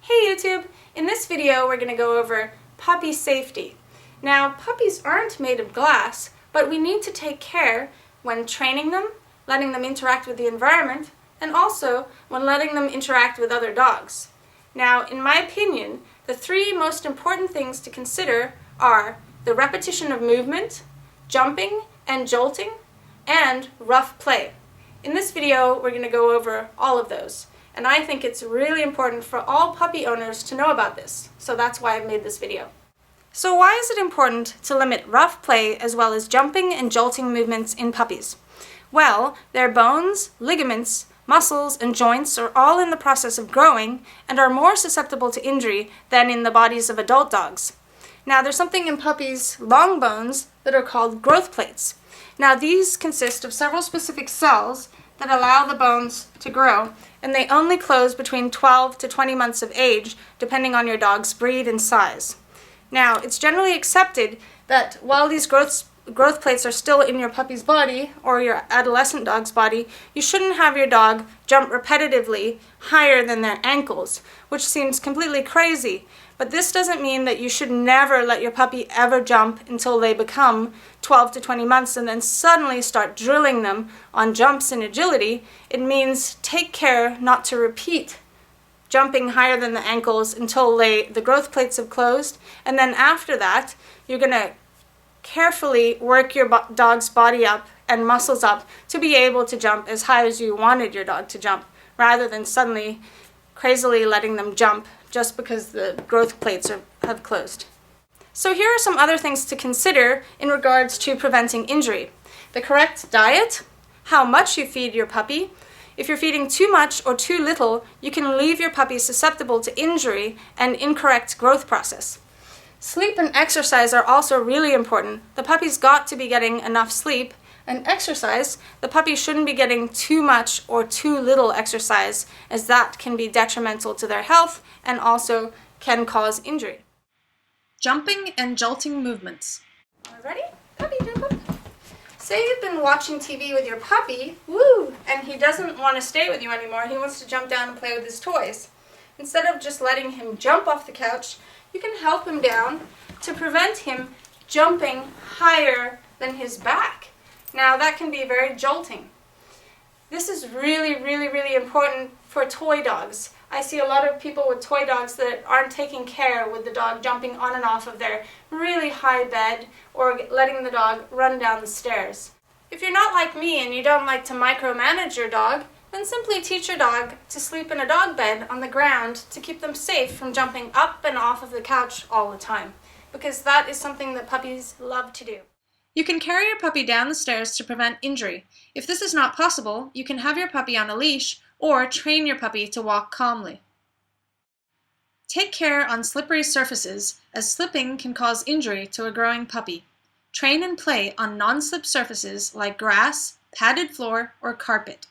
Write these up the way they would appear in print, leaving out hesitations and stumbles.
Hey YouTube! In this video we're going to go over puppy safety. Now puppies aren't made of glass, but we need to take care when training them, letting them interact with the environment, and also when letting them interact with other dogs. Now in my opinion, the three most important things to consider are the repetition of movement, jumping and jolting, and rough play. In this video we're going to go over all of those. And I think it's really important for all puppy owners to know about this, so that's why I've made this video. So why is it important to limit rough play as well as jumping and jolting movements in puppies? Well, their bones, ligaments, muscles, and joints are all in the process of growing and are more susceptible to injury than in the bodies of adult dogs. Now there's something in puppies' long bones that are called growth plates. Now these consist of several specific cells that allow the bones to grow, and they only close between 12 to 20 months of age, depending on your dog's breed and size. Now, it's generally accepted that while these growth plates are still in your puppy's body or your adolescent dog's body, you shouldn't have your dog jump repetitively higher than their ankles, which seems completely crazy. But this doesn't mean that you should never let your puppy ever jump until they become 12 to 20 months and then suddenly start drilling them on jumps and agility. It means take care not to repeat jumping higher than the ankles until the growth plates have closed, and then after that you're going to carefully work your dog's body up and muscles up to be able to jump as high as you wanted your dog to jump, rather than suddenly crazily letting them jump just because the growth plates have closed. So here are some other things to consider in regards to preventing injury. The correct diet, how much you feed your puppy. If you're feeding too much or too little, you can leave your puppy susceptible to injury and incorrect growth process. Sleep and exercise are also really important. The puppy's got to be getting enough sleep, and exercise, the puppy shouldn't be getting too much or too little exercise, as that can be detrimental to their health and also can cause injury. Jumping and jolting movements. All right, ready? Puppy, jump up. Say you've been watching TV with your puppy, and he doesn't want to stay with you anymore. He wants to jump down and play with his toys. Instead of just letting him jump off the couch, you can help him down to prevent him jumping higher than his back. Now that can be very jolting. This is really important for toy dogs. I see a lot of people with toy dogs that aren't taking care with the dog jumping on and off of their really high bed or letting the dog run down the stairs. If you're not like me and you don't like to micromanage your dog, then simply teach your dog to sleep in a dog bed on the ground to keep them safe from jumping up and off of the couch all the time, because that is something that puppies love to do. You can carry your puppy down the stairs to prevent injury. If this is not possible, you can have your puppy on a leash or train your puppy to walk calmly. Take care on slippery surfaces, as slipping can cause injury to a growing puppy. Train and play on non-slip surfaces like grass, padded floor, or carpet.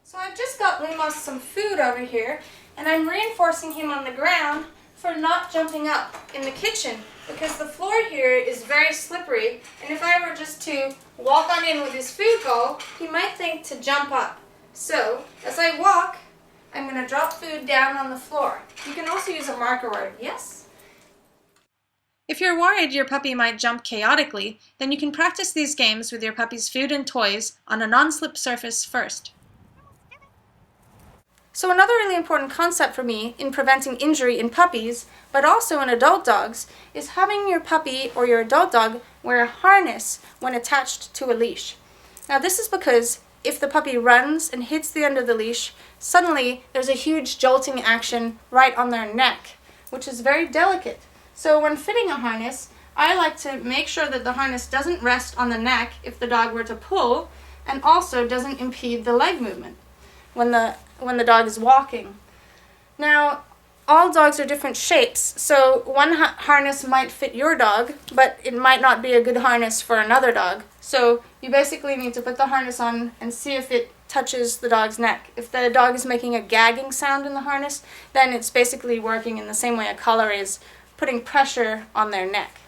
So I've just got Lumos some food over here, and I'm reinforcing him on the ground for not jumping up in the kitchen, because the floor here is very slippery, and if I were just to walk on in with his food bowl, he might think to jump up. So, as I walk, I'm going to drop food down on the floor. You can also use a marker word, yes? If you're worried your puppy might jump chaotically, then you can practice these games with your puppy's food and toys on a non-slip surface first. So another really important concept for me in preventing injury in puppies, but also in adult dogs, is having your puppy or your adult dog wear a harness when attached to a leash. Now this is because if the puppy runs and hits the end of the leash, suddenly there's a huge jolting action right on their neck, which is very delicate. So when fitting a harness, I like to make sure that the harness doesn't rest on the neck if the dog were to pull, and also doesn't impede the leg movement when the dog is walking. Now, all dogs are different shapes, so one harness might fit your dog, but it might not be a good harness for another dog. So you basically need to put the harness on and see if it touches the dog's neck. If the dog is making a gagging sound in the harness, then it's basically working in the same way a collar is, putting pressure on their neck.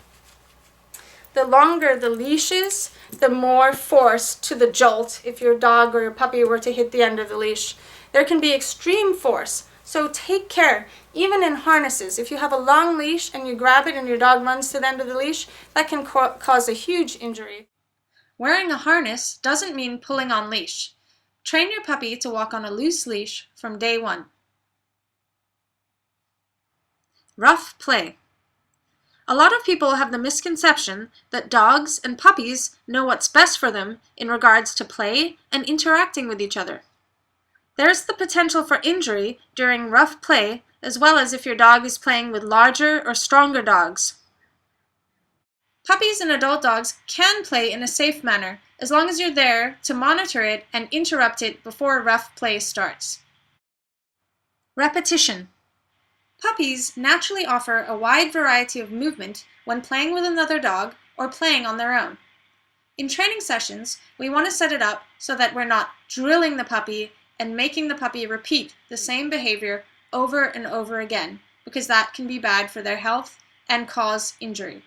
The longer the leash is, the more force to the jolt if your dog or your puppy were to hit the end of the leash. There can be extreme force, So take care, even in harnesses. If you have a long leash and you grab it and your dog runs to the end of the leash, that can cause a huge injury. Wearing a harness doesn't mean pulling on leash. Train your puppy to walk on a loose leash from day one. Rough play. A lot of people have the misconception that dogs and puppies know what's best for them in regards to play and interacting with each other. There's the potential for injury during rough play, as well as if your dog is playing with larger or stronger dogs. Puppies and adult dogs can play in a safe manner, as long as you're there to monitor it and interrupt it before rough play starts. Repetition. Puppies naturally offer a wide variety of movement when playing with another dog or playing on their own. In training sessions, we want to set it up so that we're not drilling the puppy and making the puppy repeat the same behavior over and over again, because that can be bad for their health and cause injury.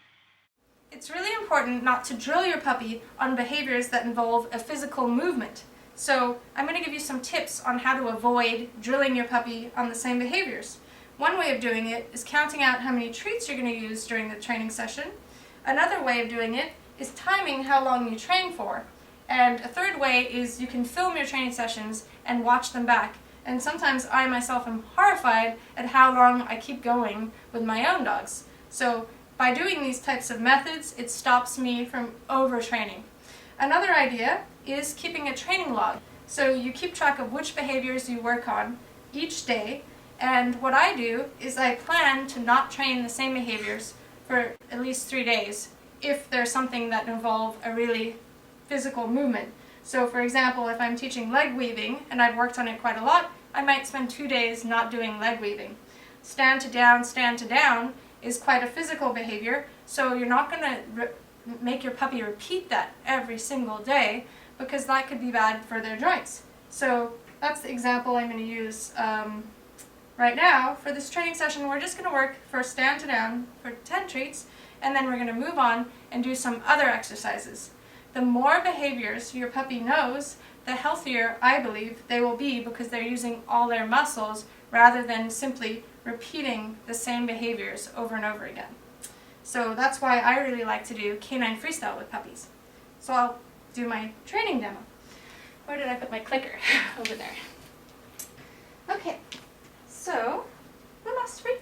It's really important not to drill your puppy on behaviors that involve a physical movement. So I'm going to give you some tips on how to avoid drilling your puppy on the same behaviors. One way of doing it is counting out how many treats you're going to use during the training session. Another way of doing it is timing how long you train for. And a third way is you can film your training sessions and watch them back. And sometimes I myself am horrified at how long I keep going with my own dogs. So by doing these types of methods, it stops me from overtraining. Another idea is keeping a training log. So you keep track of which behaviors you work on each day. And what I do is I plan to not train the same behaviors for at least 3 days if there's something that involves a really physical movement. So for example, if I'm teaching leg weaving and I've worked on it quite a lot, I might spend 2 days not doing leg weaving. Stand to down is quite a physical behavior, so you're not going to make your puppy repeat that every single day, because that could be bad for their joints. So that's the example I'm going to use right now. For this training session, we're just going to work for stand to down for 10 treats, and then we're going to move on and do some other exercises. The more behaviors your puppy knows, the healthier I believe they will be, because they're using all their muscles rather than simply repeating the same behaviors over and over again. So that's why I really like to do canine freestyle with puppies. So I'll do my training demo. Where did I put my clicker? Over there. Okay, so the last 3.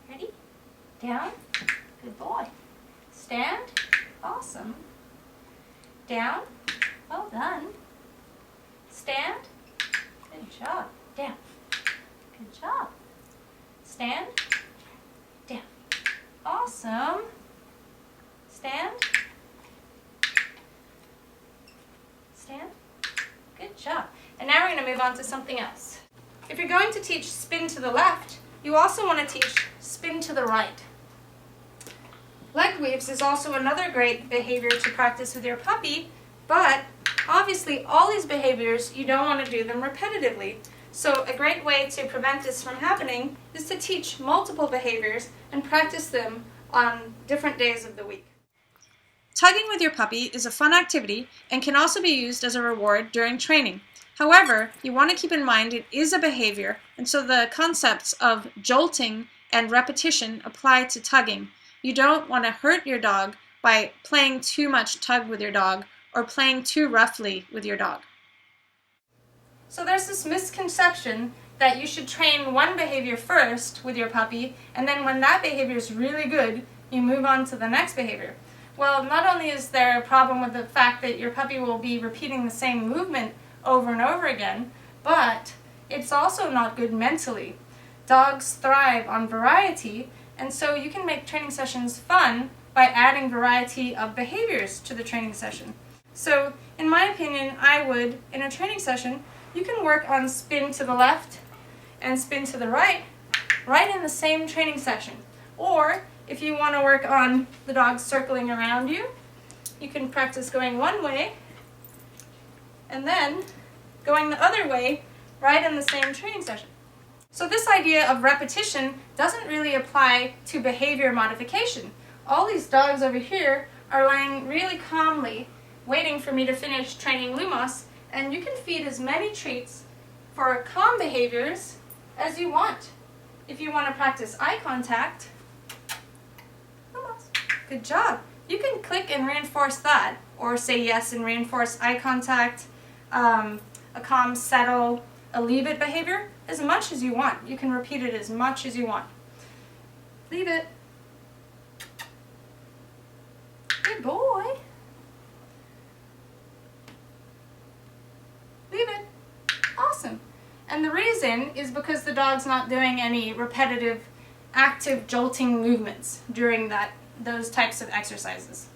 Ready? Down. Good boy. Stand. Awesome. Down. Well done. Stand. Good job. Down. Good job. Stand. Down. Awesome. Stand. Stand. Good job. And now we're going to move on to something else. If you're going to teach spin to the left, you also want to teach spin to the right. Leg weaves is also another great behavior to practice with your puppy, but obviously all these behaviors, you don't want to do them repetitively. So a great way to prevent this from happening is to teach multiple behaviors and practice them on different days of the week. Tugging with your puppy is a fun activity and can also be used as a reward during training. However, you want to keep in mind it is a behavior, and so the concepts of jolting and repetition apply to tugging. You don't want to hurt your dog by playing too much tug with your dog or playing too roughly with your dog. So there's this misconception that you should train one behavior first with your puppy, and then when that behavior is really good, you move on to the next behavior. Well, not only is there a problem with the fact that your puppy will be repeating the same movement over and over again, but it's also not good mentally. Dogs thrive on variety, and so you can make training sessions fun by adding variety of behaviors to the training session. So, in my opinion, I would, in a training session, you can work on spin to the left and spin to the right in the same training session. Or, if you want to work on the dog circling around you, you can practice going one way and then going the other way right in the same training session. So this idea of repetition doesn't really apply to behavior modification. All these dogs over here are lying really calmly, waiting for me to finish training Lumos, and you can feed as many treats for calm behaviors as you want. If you want to practice eye contact, good job. You can click and reinforce that, or say yes and reinforce eye contact, a calm, settle, a leave it behavior as much as you want. You can repeat it as much as you want. Leave it. Good boy. Leave it. Awesome. And the reason is because the dog's not doing any repetitive, active, jolting movements during those types of exercises.